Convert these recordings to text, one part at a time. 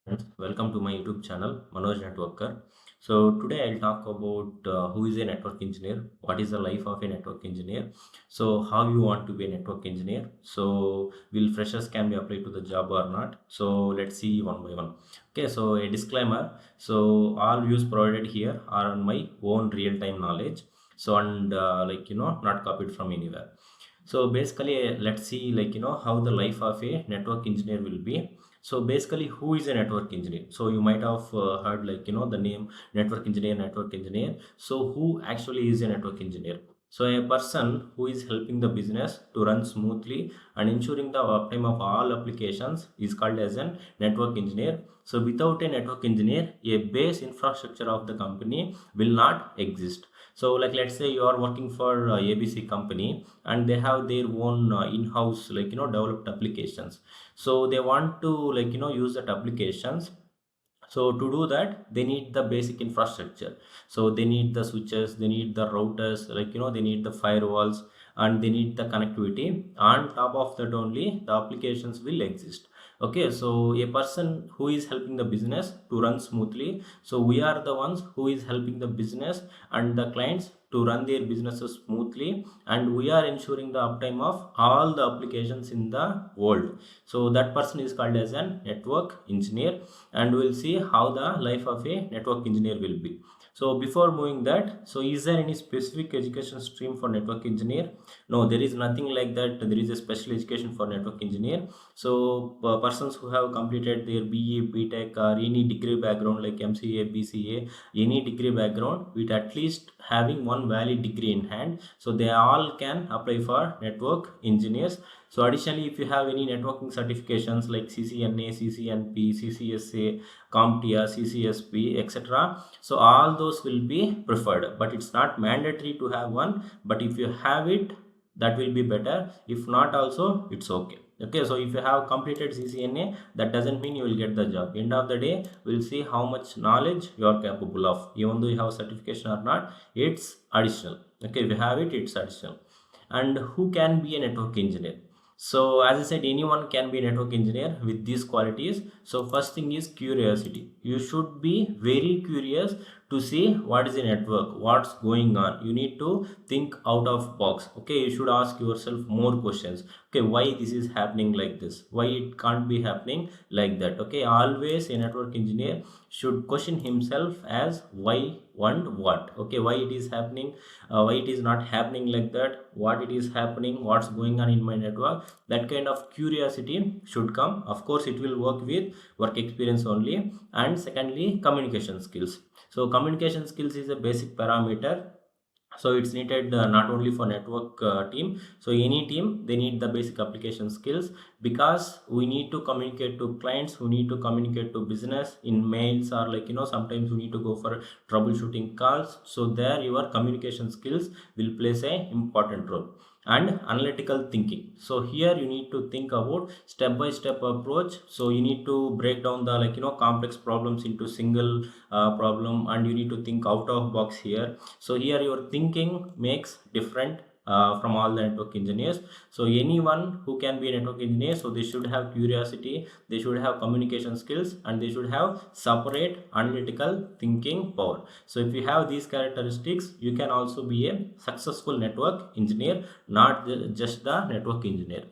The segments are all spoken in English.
Friends, welcome to my YouTube channel, Manoj Networker. So today I'll talk about who is a network engineer, what is the life of a network engineer, so how you want to be a network engineer. So will freshers can be applied to the job or not? So let's see one by one. Okay, so a disclaimer. So all views provided here are on my own real-time knowledge. So and not copied from anywhere. So basically, let's see how the life of a network engineer will be. So basically, who is a network engineer? So you might have heard the name network engineer, network engineer. So who actually is a network engineer? So a person who is helping the business to run smoothly and ensuring the uptime of all applications is called as a network engineer. So without a network engineer, a base infrastructure of the company will not exist. So like let's say you are working for ABC company and they have their own in-house developed applications. So they want to use that applications. So to do that they need the basic infrastructure. So they need the switches, they need the routers, they need the firewalls, and they need the connectivity. On top of that only the applications will exist. Okay, so a person who is helping the business to run smoothly, so we are the ones who is helping the business and the clients to run their businesses smoothly, and we are ensuring the uptime of all the applications in the world. So that person is called as an network engineer, and we'll see how the life of a network engineer will be. So before moving that, so is there any specific education stream for network engineer? No, there is nothing like that. There is a special education for network engineer. So persons who have completed their BE, BTech or any degree background like MCA, BCA, any degree background with at least having one valid degree in hand, so they all can apply for network engineers. So additionally, if you have any networking certifications like CCNA, CCNP, CCSA, CompTIA, CCSP, etc., so all those will be preferred, but it's not mandatory to have one. But if you have it, that will be better. If not also, it's okay. Okay, so if you have completed CCNA, that doesn't mean you will get the job. End of the day, we'll see how much knowledge you are capable of. Even though you have certification or not, it's additional. Okay, if you have it, it's additional. And who can be a network engineer? So as I said, anyone can be a network engineer with these qualities. So first thing is curiosity. You should be very curious to see what is a network, what's going on. You need to think out of box. Okay, you should ask yourself more questions. Okay, why this is happening like this, why it can't be happening like that. Okay, always a network engineer should question himself as why and what. Okay, why it is happening, why it is not happening like that, what it is happening, what's going on in my network. That kind of curiosity should come. Of course it will work with work experience only. And secondly, communication skills. So communication skills is a basic parameter. So it's needed not only for network team. So any team, they need the basic application skills, because we need to communicate to clients, we need to communicate to business in mails, or sometimes we need to go for troubleshooting calls. So there your communication skills will play a important role. And analytical thinking, so here you need to think about step by step approach. So you need to break down the complex problems into single problem, and you need to think out of box here. So here your thinking makes different from all the network engineers. So anyone who can be a network engineer, so they should have curiosity, they should have communication skills, and they should have separate analytical thinking power. So if you have these characteristics, you can also be a successful network engineer, not just the network engineer.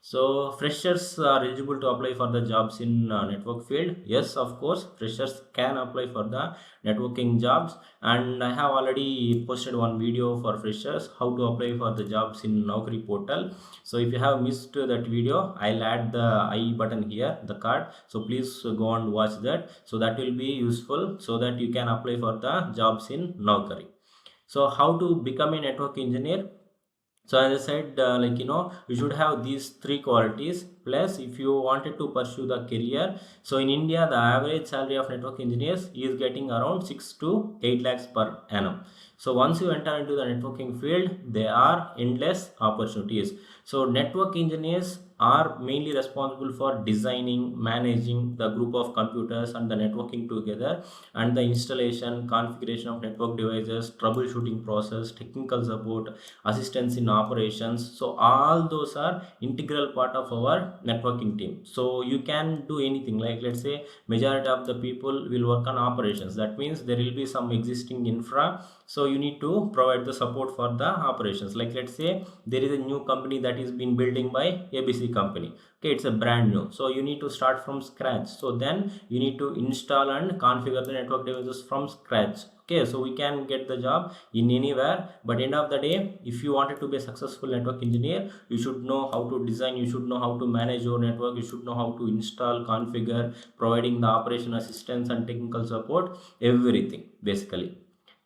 So freshers are eligible to apply for the jobs in network field. Yes, of course, freshers can apply for the networking jobs. And I have already posted one video for freshers how to apply for the jobs in Naukri portal. So if you have missed that video, I'll add the I button here, the card. So please go and watch that. So that will be useful so that you can apply for the jobs in Naukri. So how to become a network engineer? So as I said, you should have these three qualities. Plus, if you wanted to pursue the career, so in India the average salary of network engineers is getting around 6 to 8 lakhs per annum. So once you enter into the networking field, there are endless opportunities. So network engineers are mainly responsible for designing, managing the group of computers and the networking together, and the installation, configuration of network devices, troubleshooting process, technical support, assistance in operations. So all those are integral part of our networking team. So you can do anything, like let's say majority of the people will work on operations. That means there will be some existing infra, so you need to provide the support for the operations. Like let's say there is a new company that is been building by ABC company. Okay, it's a brand new, so you need to start from scratch. So then you need to install and configure the network devices from scratch. Okay, so we can get the job in anywhere, but end of the day, if you wanted to be a successful network engineer, you should know how to design, you should know how to manage your network, you should know how to install, configure, providing the operation assistance and technical support, everything basically.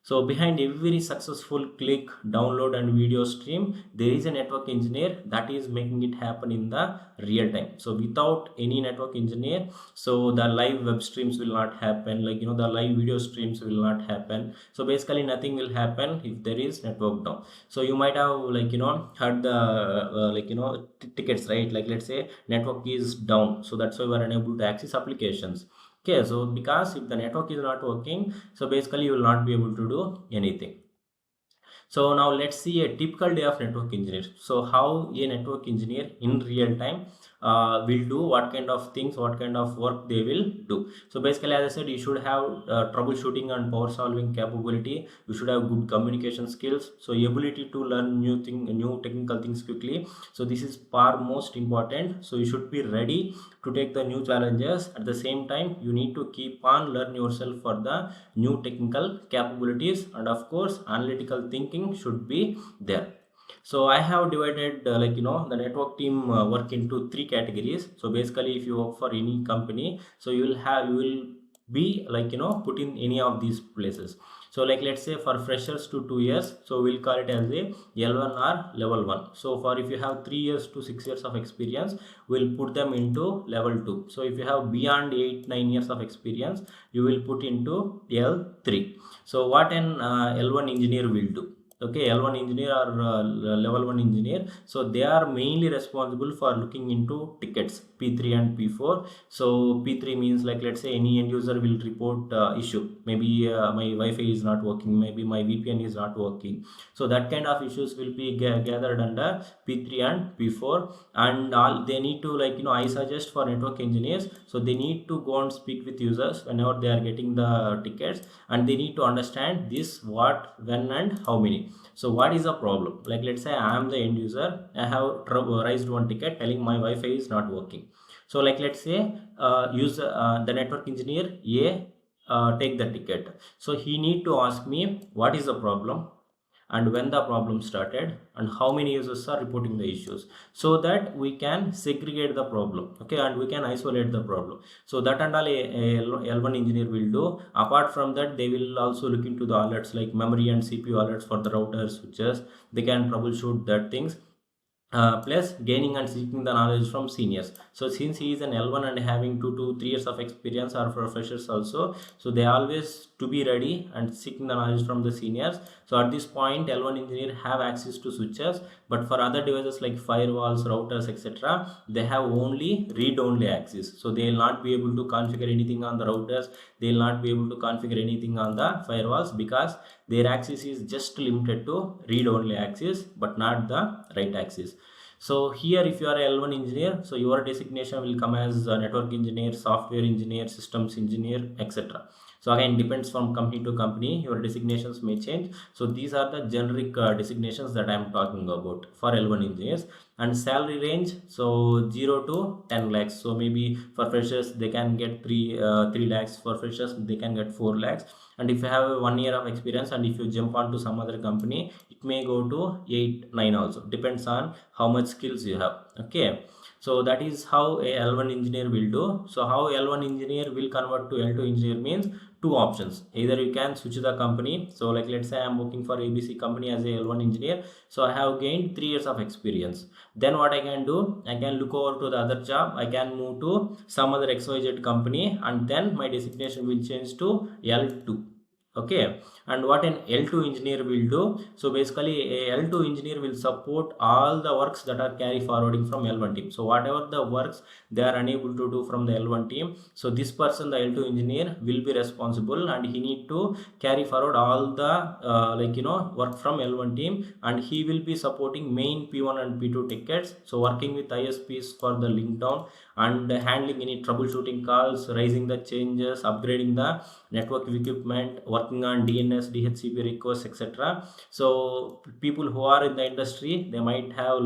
So behind every successful click, download and video stream, there is a network engineer that is making it happen in the real time. So without any network engineer, so the live web streams will not happen, like the live video streams will not happen. So basically nothing will happen if there is network down. So you might have heard the tickets, right? Like let's say network is down, so that's why we are unable to access applications. Okay, so because if the network is not working, so basically you will not be able to do anything. So now let's see a typical day of network engineer. So how a network engineer in real time will do, what kind of things, what kind of work they will do. So basically, as I said, you should have troubleshooting and power solving capability. You should have good communication skills. So ability to learn new technical things quickly. So this is far most important. So you should be ready to take the new challenges. At the same time, you need to keep on learn yourself for the new technical capabilities, and of course analytical thinking should be there. So I have divided the network team work into three categories. So basically if you work for any company, so you will be put in any of these places. So like let's say for freshers to 2 years, so we'll call it as a L1 or level 1. So for if you have 3 years to 6 years of experience, we'll put them into level 2. So if you have beyond 8-9 years of experience, you will put into L3. So what an L1 engineer will do? Okay, L1 engineer or level 1 engineer, so they are mainly responsible for looking into tickets P3 and P4. So P3 means like let's say any end user will report issue, maybe my Wi-Fi is not working, maybe my VPN is not working. So that kind of issues will be gathered under P3 and P4, and all they need to I suggest for network engineers, so they need to go and speak with users whenever they are getting the tickets, and they need to understand this, what, when and how many. So what is the problem? Like let's say I am the end user, I have raised one ticket telling my Wi-Fi is not working. So like let's say the network engineer take the ticket. So he need to ask me what is the problem, and when the problem started, and how many users are reporting the issues, so that we can segregate the problem, okay, and we can isolate the problem. So that and all a L1 engineer will do. Apart from that, they will also look into the alerts like memory and CPU alerts for the routers, switches. They can troubleshoot that things. Plus gaining and seeking the knowledge from seniors. So since he is an L1 and having 2 to 3 years of experience, or professors also, so they always to be ready and seeking the knowledge from the seniors. So at this point L1 engineer have access to switches, but for other devices like firewalls, routers, etc., they have only read-only access. So they will not be able to configure anything on the routers, they will not be able to configure anything on the firewalls, because their access is just limited to read-only access, but not the write access. So here if you are a L1 engineer, so your designation will come as a network engineer, software engineer, systems engineer, etc. So again, depends from company to company, your designations may change. So these are the generic designations that I am talking about for L1 engineers. And salary range, so 0 to 10 lakhs. So maybe for freshers they can get 3 lakhs, for freshers they can get 4 lakhs. And if you have 1 year of experience, and if you jump on to some other company, it may go to 8-9 also, depends on how much skills you have. Okay, so that is how a L1 engineer will do. So how L1 engineer will convert to L2 engineer means two options. Either you can switch the company. So like let's say I am working for ABC company as a L1 engineer, so I have gained 3 years of experience. Then what I can do, I can look over to the other job, I can move to some other XYZ company, and then my designation will change to L2. Okay, and what an L2 engineer will do, so basically a L2 engineer will support all the works that are carry forwarding from L1 team. So whatever the works they are unable to do from the L1 team, so this person, the L2 engineer, will be responsible and he need to carry forward all the work from L1 team, and he will be supporting main P1 and P2 tickets, so working with ISPs for the link down and handling any troubleshooting calls, raising the changes, upgrading the network equipment, working on DNS, DHCP requests, etc. So people who are in the industry, they might have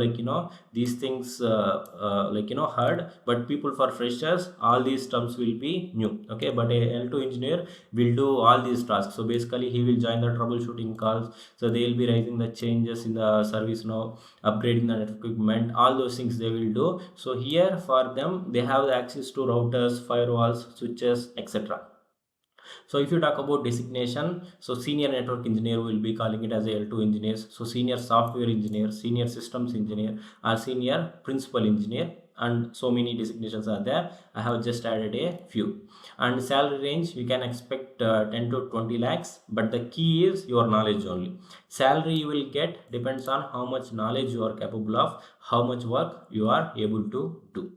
these things heard, but people for freshers, all these terms will be new. Okay, but a L2 engineer will do all these tasks. So basically he will join the troubleshooting calls, so they will be raising the changes in the service now, upgrading the network equipment, all those things they will do. So here for them, they have the access to routers, firewalls, switches, etc. So if you talk about designation, so senior network engineer will be calling it as a L2 engineers. So senior software engineer, senior systems engineer, or senior principal engineer, and so many designations are there. I have just added a few. And salary range, you can expect 10 to 20 lakhs, but the key is your knowledge only. Salary you will get depends on how much knowledge you are capable of, how much work you are able to do.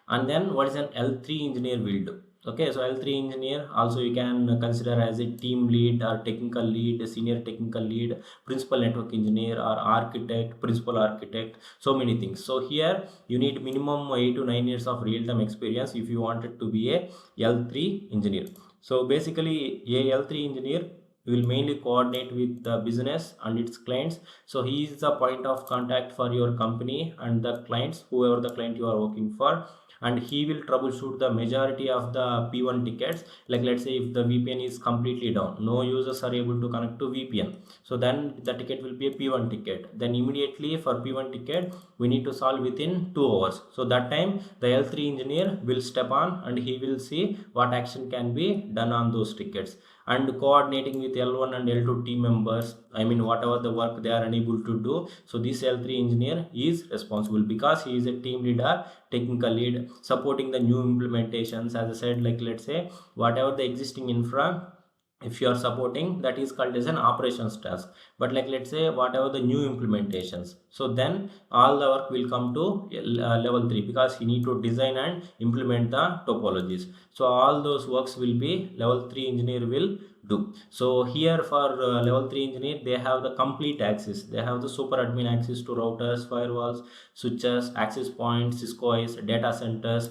And then what is an L3 engineer will do? Okay, so L3 engineer also you can consider as a team lead or technical lead, senior technical lead, principal network engineer, or architect, principal architect, so many things. So here you need minimum 8 to 9 years of real-time experience if you wanted to be a L3 engineer. So basically a L3 engineer will mainly coordinate with the business and its clients. So he is the point of contact for your company and the clients, whoever the client you are working for, and he will troubleshoot the majority of the P1 tickets. Like let's say if the VPN is completely down, no users are able to connect to VPN, so then the ticket will be a P1 ticket. Then immediately for P1 ticket we need to solve within 2 hours. So that time the L3 engineer will step on and he will see what action can be done on those tickets, and coordinating with L1 and L2 team members, I mean whatever the work they are unable to do, so this L3 engineer is responsible because he is a team leader, technical lead, supporting the new implementations. As I said, like let's say whatever the existing infra, if you are supporting, that is called as an operations task. But like let's say whatever the new implementations, so then all the work will come to level 3, because you need to design and implement the topologies. So all those works will be level 3 engineer will do. So here for level 3 engineer, they have the complete access, they have the super admin access to routers, firewalls, switches, access points, Cisco IS, data centers,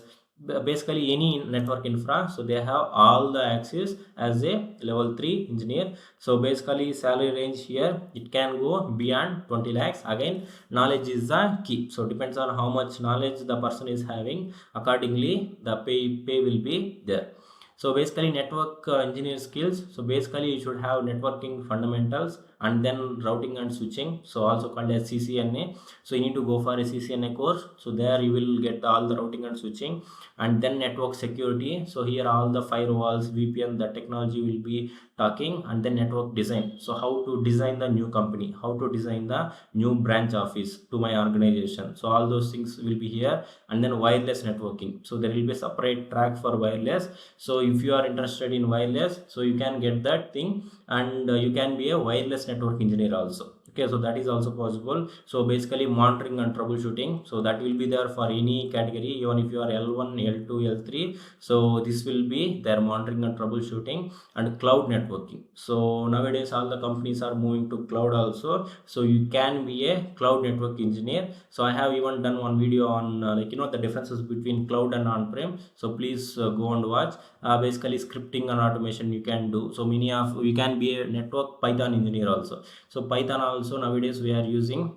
basically any network infra. So they have all the access as a level 3 engineer. So basically salary range here, it can go beyond 20 lakhs. Again, knowledge is the key, so depends on how much knowledge the person is having, accordingly the pay will be there. So basically network engineer skills, so basically you should have networking fundamentals and then routing and switching, so also called as CCNA. So you need to go for a CCNA course, so there you will get all the routing and switching. And then network security, so here all the firewalls, VPN, the technology will be talking. And then network design, so how to design the new company, how to design the new branch office to my organization, so all those things will be here. And then wireless networking, so there will be a separate track for wireless. So if you are interested in wireless, so you can get that thing, and you can be a wireless network engineer also. Okay, so that is also possible. So basically monitoring and troubleshooting, so that will be there for any category, even if you are L1, L2, L3, so this will be their monitoring and troubleshooting. And cloud networking, so nowadays all the companies are moving to cloud also, so you can be a cloud network engineer. So I have even done one video on the differences between cloud and on-prem, so please go and watch. Basically scripting and automation you can do, so many of you can be a network Python engineer also. So Python also nowadays we are using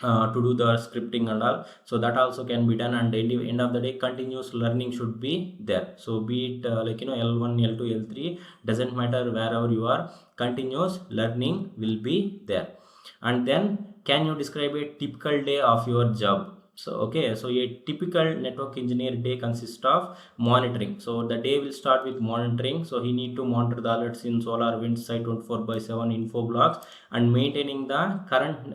to do the scripting and all, so that also can be done. And end of the day continuous learning should be there. So be it L1, L2, L3, doesn't matter, wherever you are, continuous learning will be there. And then can you describe a typical day of your job? So okay, so a typical network engineer day consists of monitoring. So the day will start with monitoring, so he need to monitor the alerts in SolarWinds Site 24/7 info blocks, and maintaining the current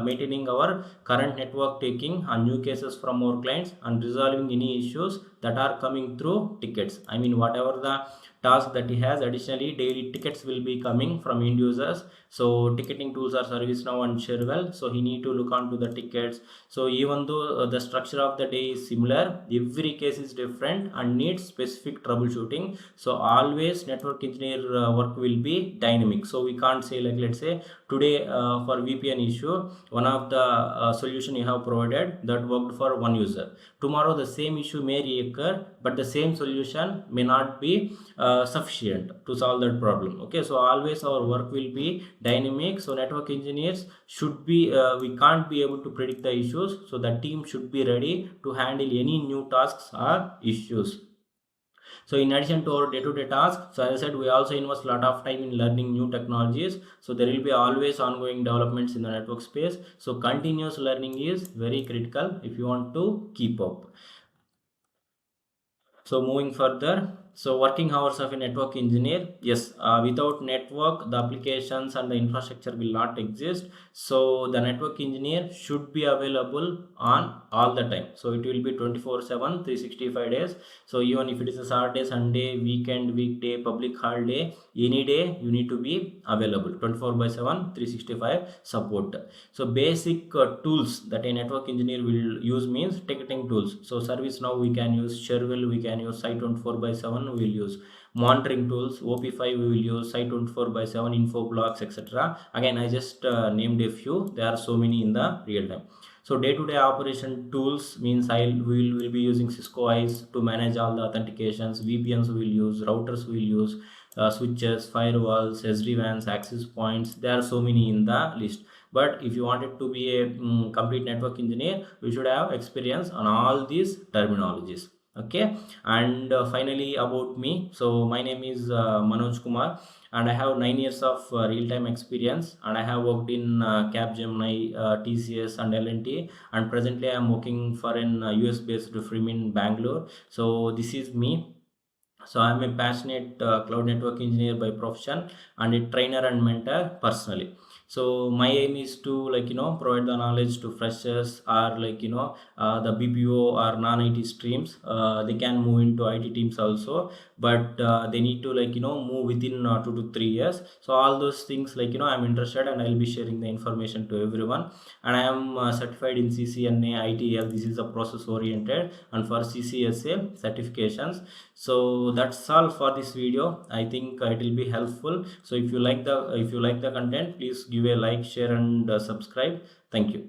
maintaining our current network, taking on new cases from our clients and resolving any issues that are coming through tickets. I mean, whatever the task that he has, additionally daily tickets will be coming from end users. So ticketing tools are ServiceNow and Cherwell, so he need to look onto the tickets. So even though the structure of the day is similar, every case is different and needs specific troubleshooting. So always network engineer work will be dynamic. So we can't say, like, let's say today for VPN issue, one of the solution you have provided that worked for one user. Tomorrow the same issue may reoccur, but the same solution may not be sufficient to solve that problem. Okay, so always our work will be dynamic. So network engineers should be we can't be able to predict the issues, so the team should be ready to handle any new tasks or issues. So in addition to our day-to-day tasks, so as I said, we also invest a lot of time in learning new technologies. So there will be always ongoing developments in the network space. So continuous learning is very critical if you want to keep up. So moving further, so working hours of a network engineer, yes, without network, the applications and the infrastructure will not exist. So the network engineer should be available on all the time. So it will be 24/7, 365 days. So even if it is a Saturday, Sunday, weekend, weekday, public holiday, any day you need to be available 24/7, 365 support. So basic tools that a network engineer will use means ticketing tools. So ServiceNow we can use, Cherwell we can use, Site 24/7 we will use. Monitoring tools, OP5 we will use, Site 24/7, Infoblox, etc. Again, I just named a few. There are so many in the real time. So day-to-day operation tools means we will be using Cisco ISE to manage all the authentications. VPNs we will use, routers we will use, switches, firewalls, SD-WANs, access points. There are so many in the list. But if you wanted to be a complete network engineer, you should have experience on all these terminologies. Okay, and finally about me. So my name is Manoj Kumar, and I have 9 years of real-time experience, and I have worked in Capgemini, TCS and L&T, and presently I am working for an US based firm in Bangalore. So this is me. So I am a passionate cloud network engineer by profession and a trainer and mentor personally. So my aim is to, like, provide the knowledge to freshers, or like, the BPO or non-IT streams. They can move into IT teams also, but they need to, like, move within 2 to 3 years. So all those things, like, I'm interested, and I'll be sharing the information to everyone. And I am certified in CCNA, ITL. This is a process oriented, and for CCSA certifications. So that's all for this video. I think it will be helpful. So if you like the content, please give a like, share and subscribe. Thank you.